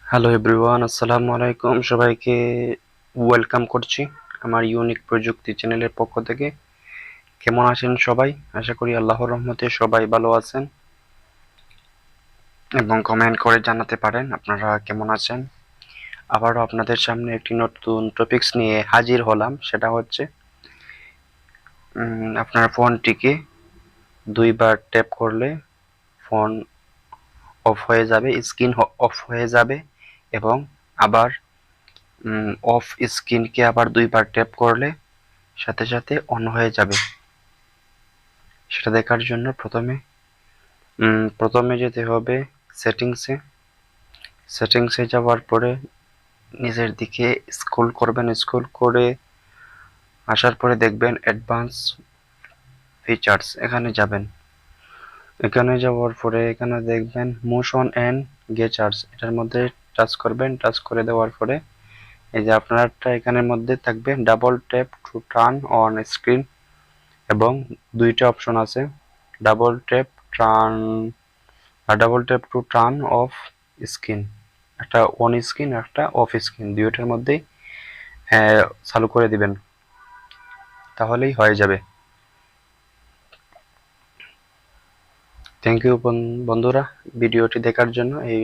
Hello everyone, আসসালামু আলাইকুম। সবাইকে ওয়েলকাম করছি আমার ইউনিক প্রযুক্তি চ্যানেলের পক্ষ থেকে। কেমন আছেন সবাই? আশা করি আল্লাহর রহমতে সবাই ভালো আছেন এবং কমেন্ট করে জানাতে পারেন আপনারা কেমন আছেন। আবারও আপনাদের সামনে একটি নতুন টপিকস নিয়ে হাজির হলাম। সেটা হচ্ছে আপনার ফোনটিকে দুইবার ট্যাপ করলে ফোন অফ হয়ে যাবে, স্ক্রিন অফ হয়ে যাবে এবং আবার অফ স্ক্রিনকে আবার দুইবার ট্যাপ করলে সাথে সাথে অন হয়ে যাবে। সেটা দেখার জন্য প্রথমে যেতে হবে সেটিংসে যাওয়ার পরে নিচের দিকে স্ক্রল করবেন। স্ক্রল করে আসার পরে দেখবেন অ্যাডভান্স ফিচার্স, এখানে যাবেন। এখানে যাওয়ার পরে এখানে দেখবেন মোশন অ্যান্ড গেচার্স, এটার মধ্যে টাচ করবেন। টাচ করে দেওয়ার পরে এই যে আপনারটা এখানের মধ্যে থাকবে double tap to turn on screen, এবং দুইটা অপশন আছে, ডাবল ট্যাপ টার্ন আর double tap to turn off screen. একটা অন স্ক্রিন, একটা অফ স্ক্রিন, দুইটার মধ্যেই চালু করে দিবেন, তাহলেই হয়ে যাবে। থ্যাংক ইউ বন্ধুরা ভিডিওটি দেখার জন্য। এই